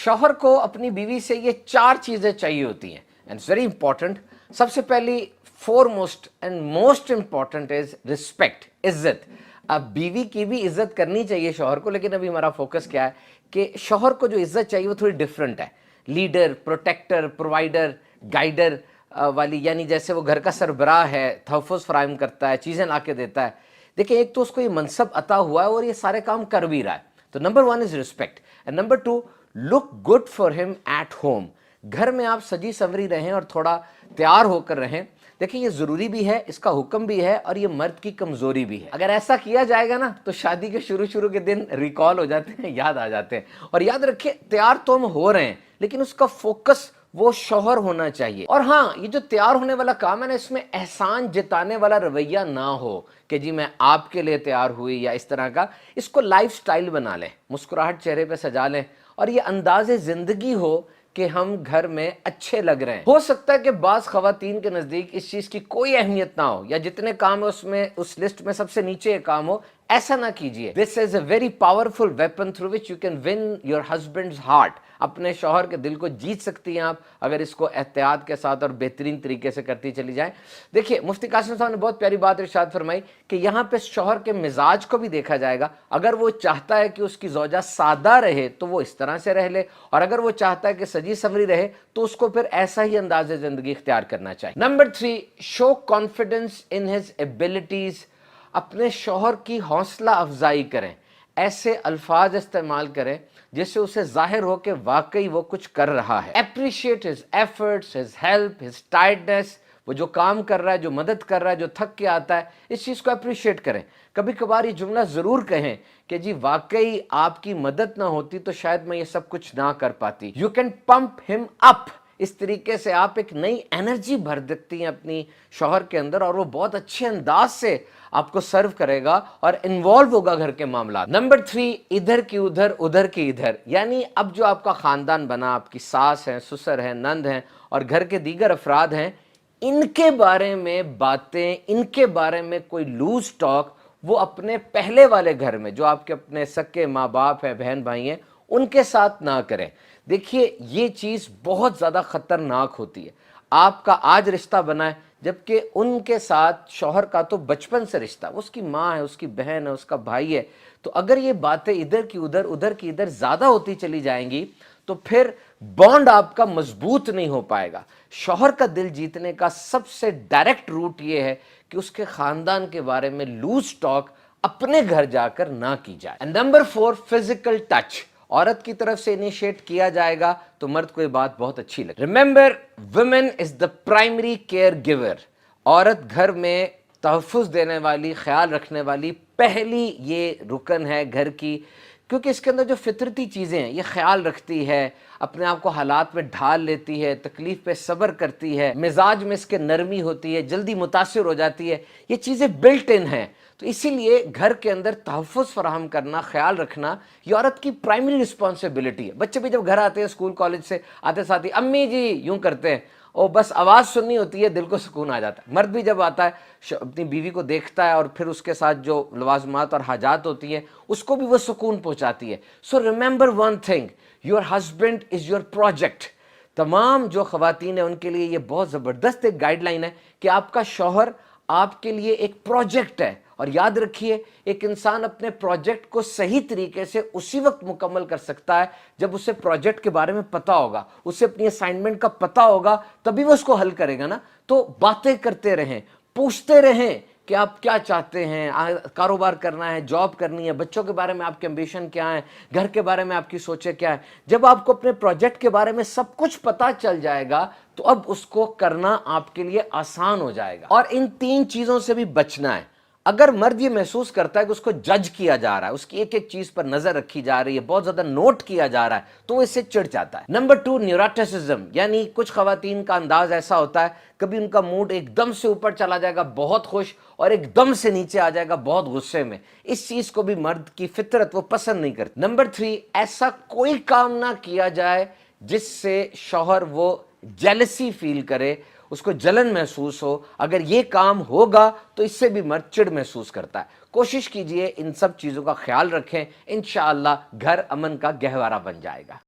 शौहर को अपनी बीवी से ये 4 चीजें चाहिए होती हैं एंड इट्स वेरी इंपॉर्टेंट। सबसे पहली foremost and most important is respect, इज्जत। अब बीवी की भी इज्जत करनी चाहिए शौहर को, लेकिन अभी हमारा फोकस क्या है कि शौहर को जो इज्जत चाहिए वो थोड़ी डिफरेंट है। लीडर, प्रोटेक्टर, प्रोवाइडर, गाइडर वाली, यानी जैसे वो घर का सरबराह है, तहफ़्फ़ुज़ फराहम करता है, चीज़ें ला के देता है। देखिए, एक तो उसको ये मनसब अता हुआ है और ये सारे काम कर भी रहा है, तो number 1 is respect and number 2 look good for him at home. घर में आप सजी संवरी रहें और थोड़ा तैयार होकर रहें। देखिए, ये ज़रूरी भी है, इसका हुक्म भी है और ये मर्द की कमज़ोरी भी है। अगर ऐसा किया जाएगा ना तो शादी के शुरू के दिन रिकॉल हो जाते हैं, याद आ जाते हैं। और याद रखिए, तैयार तो हम हो रहे हैं, लेकिन उसका फोकस वो शौहर होना चाहिए। और हाँ, ये जो तैयार होने वाला काम है ना, इसमें एहसान जताने वाला रवैया ना हो कि जी मैं आपके लिए तैयार हुई या इस तरह का। इसको लाइफ स्टाइल बना लें, मुस्कुराहट चेहरे पे सजा लें और ये अंदाज़े ज़िंदगी हो कि हम घर में अच्छे लग रहे हैं। हो सकता है कि बाज़ ख़वातीन के नज़दीक इस चीज़ की कोई अहमियत ना हो, या जितने काम है उसमें उस लिस्ट में सबसे नीचे ये काम हो। ऐसा ना कीजिए। This is a very powerful weapon through which you can win your husband's heart. अपने शौहर के दिल को जीत सकती हैं आप अगर इसको एहतियात के साथ और बेहतरीन तरीके से करती चली जाए। देखिए, मुफ्ती कासिम साहब ने बहुत प्यारी बात इरशाद फरमाई कि यहाँ पे शौहर के मिजाज को भी देखा जाएगा। अगर वो चाहता है कि उसकी ज़ौजा सादा रहे तो वो इस तरह से रह ले, और अगर वो चाहता है कि सजी संवरी रहे तो उसको फिर ऐसा ही अंदाज़े ज़िंदगी इख्तियार करना चाहिए। Number 3, show confidence in his abilities. अपने शौहर की हौसला अफजाई करें, ऐसे अल्फाज इस्तेमाल करें जिससे उसे जाहिर हो कि वाकई वो कुछ कर रहा है। Appreciate his efforts, his help, his tiredness. वो जो काम कर रहा है, जो मदद कर रहा है, जो थक के आता है, इस चीज़ को अप्रिशिएट करें। कभी कभार ये जुमला ज़रूर कहें कि जी वाकई आपकी मदद ना होती तो शायद मैं ये सब कुछ ना कर पाती। You can pump him up. इस तरीके से आप एक नई एनर्जी भर देती हैं अपनी शौहर के अंदर और वो बहुत अच्छे अंदाज से आपको सर्व करेगा और इन्वॉल्व होगा घर के मामला। नंबर 3, इधर की उधर उधर की इधर। यानी अब जो आपका खानदान बना, आपकी सास है, ससुर है, नंद हैं और घर के दीगर अफराद हैं, इनके बारे में बातें, इनके बारे में कोई लूज टॉक वो अपने पहले वाले घर में, जो आपके अपने सके माँ बाप हैं, बहन भाई हैं, उनके साथ ना करें। देखिए, ये चीज़ बहुत ज़्यादा ख़तरनाक होती है। आपका आज रिश्ता बना है, जबकि उनके साथ शौहर का तो बचपन से रिश्ता, उसकी माँ है, उसकी बहन है, उसका भाई है। तो अगर ये बातें इधर की उधर उधर की इधर ज़्यादा होती चली जाएंगी तो फिर बॉन्ड आपका मजबूत नहीं हो पाएगा। शौहर का दिल जीतने का सबसे डायरेक्ट रूट ये है कि उसके ख़ानदान के बारे में लूज टॉक अपने घर जाकर ना की जाए। And number 4, physical touch. औरत की तरफ से इनिशिएट किया जाएगा तो मर्द को ये बात बहुत अच्छी लगे। Remember, women is the primary care giver. औरत घर में तहफ़्फ़ुज़ देने वाली, ख्याल रखने वाली पहली ये रुकन है घर की, क्योंकि इसके अंदर जो फितरती चीज़ें हैं ये ख्याल रखती है, अपने आप को हालात में ढाल लेती है, तकलीफ़ पे सब्र करती है, मिजाज में इसके नरमी होती है, जल्दी मुतासिर हो जाती है। ये चीज़ें बिल्ट इन हैं। तो इसीलिए घर के अंदर तहफ़्फ़ुज़ फराहम करना, ख्याल रखना, ये औरत की प्राइमरी रिस्पॉन्सिबिलिटी है। बच्चे भी जब घर आते हैं स्कूल कॉलेज से आते साथ ही अम्मी जी यूँ करते हैं, और बस आवाज़ सुननी होती है, दिल को सुकून आ जाता है। मर्द भी जब आता है अपनी बीवी को देखता है और फिर उसके साथ जो लवाजमात और हाजात होती हैं उसको भी वो सुकून पहुँचाती है। So remember one thing, your husband is your project. तमाम जो ख़वातीन हैं उनके लिए ये बहुत ज़बरदस्त एक गाइडलाइन है कि आपका शौहर आपके लिए एक प्रोजेक्ट है। और याद रखिए, एक इंसान अपने प्रोजेक्ट को सही तरीके से उसी वक्त मुकम्मल कर सकता है जब उसे प्रोजेक्ट के बारे में पता होगा, उसे अपनी असाइनमेंट का पता होगा, तभी वो उसको हल करेगा ना। तो बातें करते रहें, पूछते रहें कि आप क्या चाहते हैं, कारोबार करना है, जॉब करनी है, बच्चों के बारे में आपके एम्बिशन क्या है, घर के बारे में आपकी सोचें क्या है। जब आपको अपने प्रोजेक्ट के बारे में सब कुछ पता चल जाएगा तो अब उसको करना आपके लिए आसान हो जाएगा। और इन 3 चीज़ों से भी बचना है। अगर मर्द ये महसूस करता है कि उसको जज किया जा रहा है, उसकी एक एक चीज पर नजर रखी जा रही है, बहुत ज्यादा नोट किया जा रहा है, तो वो इससे चिढ़ जाता है। Number 2, neuroticism. यानी कुछ खवातीन का अंदाज ऐसा होता है, कभी उनका मूड एकदम से ऊपर चला जाएगा बहुत खुश, और एकदम से नीचे आ जाएगा बहुत गुस्से में। इस चीज को भी मर्द की फितरत वो पसंद नहीं करती। नंबर 3, ऐसा कोई काम ना किया जाए जिससे शौहर वो जेलसी फील करे, उसको जलन महसूस हो। अगर ये काम होगा तो इससे भी मर्द चिढ़ महसूस करता है। कोशिश कीजिए इन सब चीज़ों का ख्याल रखें, इंशाअल्लाह घर अमन का गहवारा बन जाएगा।